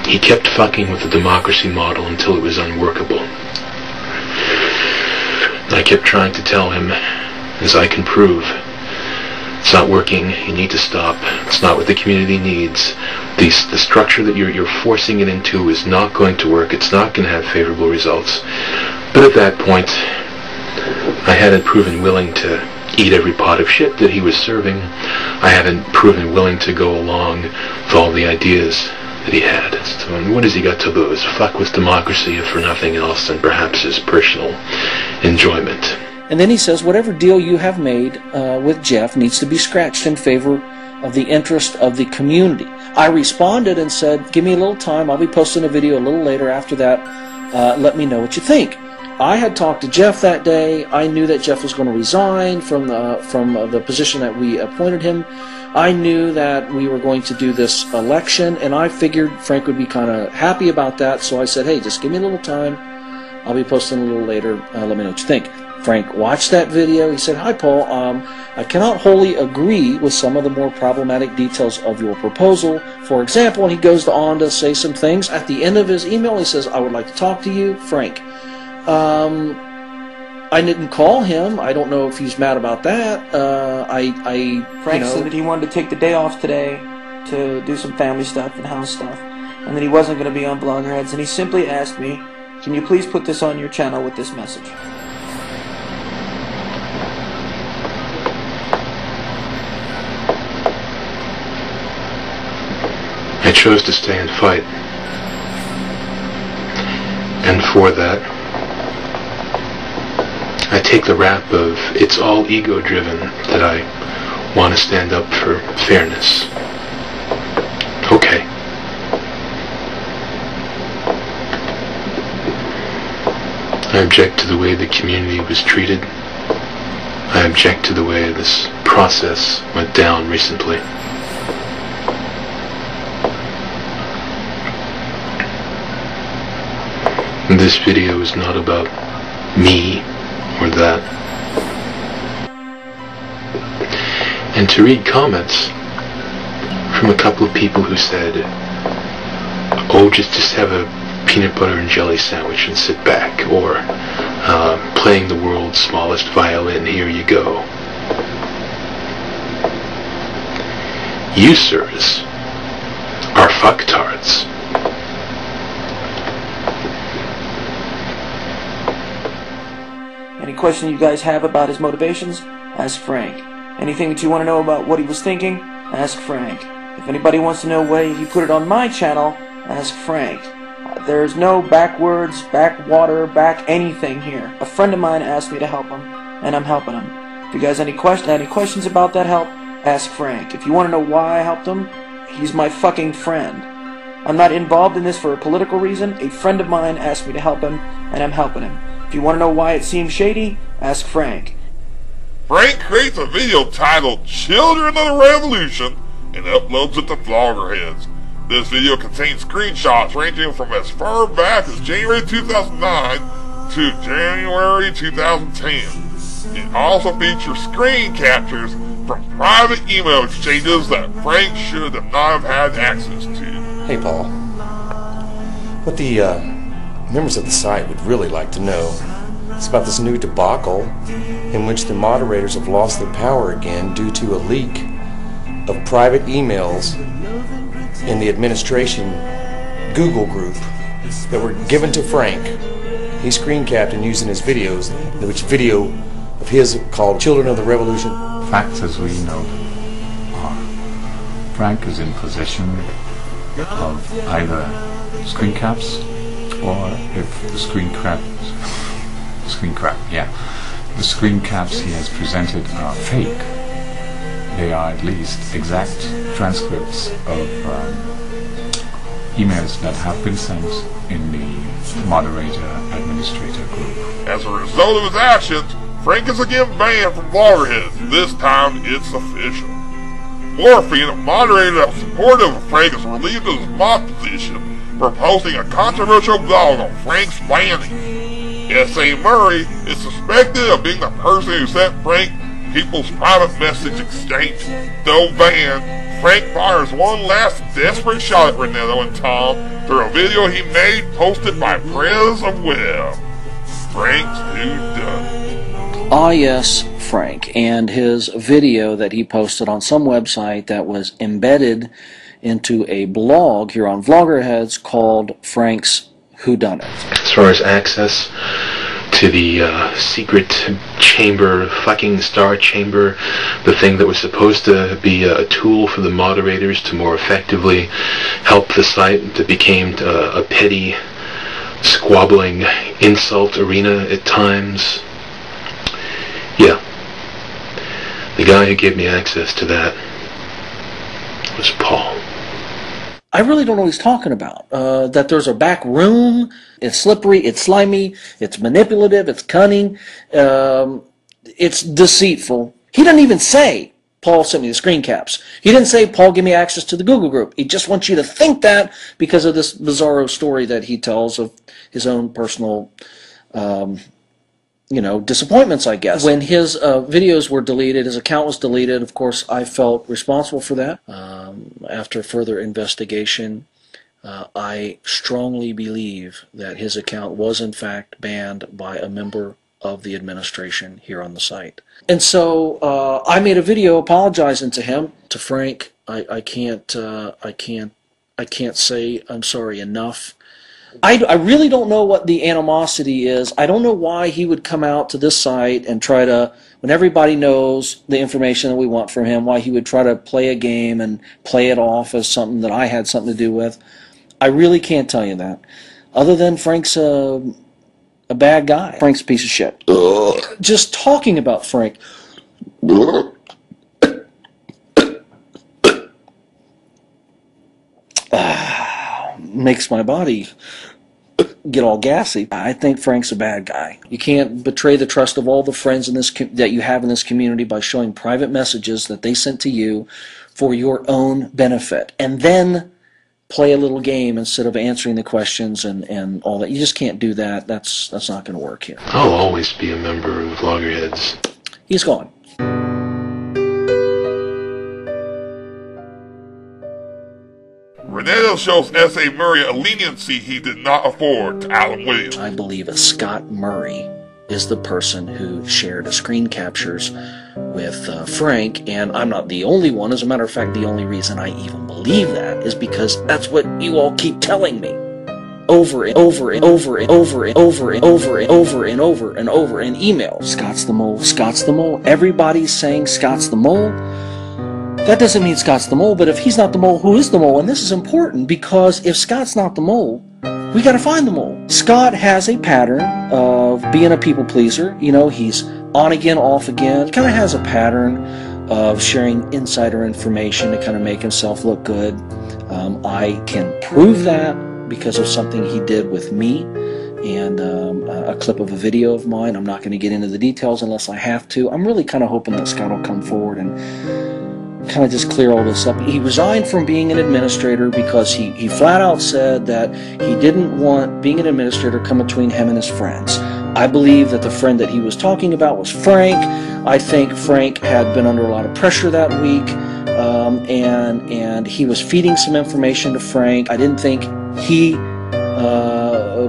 He kept fucking with the democracy model until it was unworkable. I kept trying to tell him, as I can prove, it's not working, you need to stop, it's not what the community needs, the structure that you're forcing it into is not going to work, it's not going to have favorable results. But at that point, I hadn't proven willing to eat every pot of shit that he was serving. I hadn't proven willing to go along with all the ideas that he had. So what has he got to lose? Fuck with democracy, if for nothing else, and perhaps his personal enjoyment. And then he says, whatever deal you have made with Jeff needs to be scratched in favor of the interest of the community. I responded and said, give me a little time, I'll be posting a video a little later after that, let me know what you think. I had talked to Jeff that day. I knew that Jeff was going to resign from the position that we appointed him. I knew that we were going to do this election, and I figured Frank would be kind of happy about that, so I said, hey, just give me a little time. I'll be posting a little later. Let me know what you think. Frank watched that video. He said, hi, Paul. I cannot wholly agree with some of the more problematic details of your proposal. For example, and he goes on to say some things. At the end of his email, he says, I would like to talk to you, Frank. I didn't call him. I don't know if he's mad about that. Frank said that he wanted to take the day off today to do some family stuff and house stuff, and that he wasn't going to be on Bloggerheads, and he simply asked me, can you please put this on your channel with this message? I chose to stay and fight. And for that, I take the rap of it's all ego-driven that I want to stand up for fairness. Okay. I object to the way the community was treated. I object to the way this process went down recently. This video is not about me or that. And to read comments from a couple of people who said, oh, just have a peanut butter and jelly sandwich and sit back, or playing the world's smallest violin, here you go. You, sirs, are fucktards. Any question you guys have about his motivations, ask Frank. Anything that you want to know about what he was thinking, ask Frank. If anybody wants to know why he put it on my channel, ask Frank. There's no backwards, backwater, back anything here. A friend of mine asked me to help him, and I'm helping him. If you guys have any questions about that help, ask Frank. If you want to know why I helped him, he's my fucking friend. I'm not involved in this for a political reason. A friend of mine asked me to help him, and I'm helping him. If you want to know why it seems shady, ask Frank. Frank creates a video titled Children of the Revolution and uploads it to Bloggerheads. This video contains screenshots ranging from as far back as January 2009 to January 2010. It also features screen captures from private email exchanges that Frank should have not have had access to. Hey, Paul. What the members of the site would really like to know is about this new debacle in which the moderators have lost their power again due to a leak of private emails in the administration Google group that were given to Frank. He screen capped and used in his videos, which video of his called Children of the Revolution. Facts as we know are Frank is in possession of either screen caps, or if the screen caps he has presented are fake, they are at least exact transcripts of emails that have been sent in the moderator-administrator group. As a result of his actions, Frank is again banned from Bloggerheads. This time, it's official. Morphine, a moderator that was supportive of Frank, is relieved of his mock position for posting a controversial blog on Frank's banning. S.A. Murray is suspected of being the person who sent Frank people's private message exchange. Though banned, Frank fires one last desperate shot at Renato and Tom through a video he made posted by Prez of Web. Frank's Whodunit. Ah, yes, Frank, and his video that he posted on some website that was embedded into a blog here on Vloggerheads called Frank's Whodunit. As far as access to the secret chamber, fucking star chamber, the thing that was supposed to be a tool for the moderators to more effectively help the site, that became a petty, squabbling insult arena at times. Yeah. The guy who gave me access to that was Paul. I really don't know what he's talking about. That there's a back room, it's slippery, it's slimy, it's manipulative, it's cunning, it's deceitful. He doesn't even say, Paul sent me the screen caps. He didn't say, Paul gave me access to the Google group. He just wants you to think that because of this bizarro story that he tells of his own personal disappointments, I guess. When his videos were deleted, his account was deleted, of course, I felt responsible for that. After further investigation, I strongly believe that his account was, in fact, banned by a member of the administration here on the site. And so I made a video apologizing to him, to Frank. I can't say I'm sorry enough. I really don't know what the animosity is. I don't know why he would come out to this site and try to, when everybody knows the information that we want from him, why he would try to play a game and play it off as something that I had something to do with. I really can't tell you that. Other than Frank's a bad guy. Frank's a piece of shit. Just talking about Frank. Makes my body get all gassy. I think Frank's a bad guy. You can't betray the trust of all the friends in this that you have in this community by showing private messages that they sent to you for your own benefit, and then play a little game instead of answering the questions and all that. You just can't do that. That's not going to work here. I'll always be a member of Vloggerheads. He's gone. Renato shows S.A. Murray a leniency he did not afford to Alan Williams. I believe that Scott Murray is the person who shared screen captures with Frank, and I'm not the only one. As a matter of fact, the only reason I even believe that is because that's what you all keep telling me. Over and over and over and over and over and over and over and over and over in emails. Scott's the mole, Scott's the mole. Everybody's saying Scott's the mole. That doesn't mean Scott's the mole, but if he's not the mole, who is the mole? And this is important because if Scott's not the mole, we got to find the mole. Scott has a pattern of being a people pleaser. You know, he's on again, off again. He kind of has a pattern of sharing insider information to kind of make himself look good. I can prove that because of something he did with me and a clip of a video of mine. I'm not going to get into the details unless I have to. I'm really kind of hoping that Scott will come forward and kind of just clear all this up. He resigned from being an administrator because he flat out said that he didn't want being an administrator come between him and his friends. I believe that the friend that he was talking about was Frank. I think Frank had been under a lot of pressure that week, and he was feeding some information to Frank. I didn't think he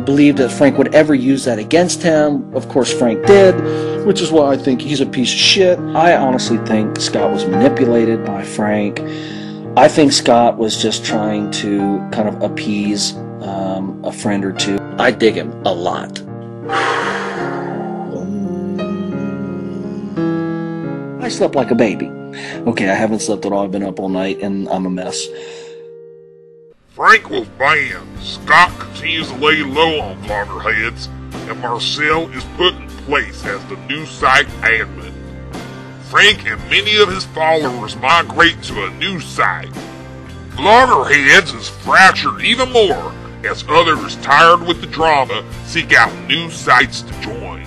believed that Frank would ever use that against him. Of course, Frank did, which is why I think he's a piece of shit. I honestly think Scott was manipulated by Frank. I think Scott was just trying to kind of appease a friend or two. I dig him a lot. I slept like a baby. Okay, I haven't slept at all. I've been up all night, and I'm a mess. Frank was banned. Scott continues to lay low on Vloggerheads, and Marcel is put in place as the new site admin. Frank and many of his followers migrate to a new site. Vloggerheads is fractured even more as others, tired with the drama, seek out new sites to join.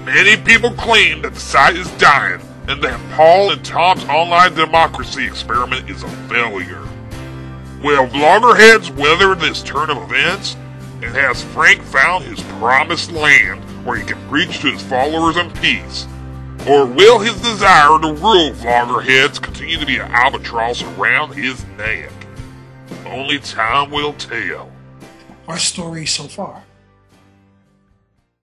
Many people claim that the site is dying and that Paul and Tom's online democracy experiment is a failure. Will Vloggerheads weather this turn of events? And has Frank found his promised land where he can preach to his followers in peace? Or will his desire to rule Vloggerheads continue to be an albatross around his neck? Only time will tell. Our story so far.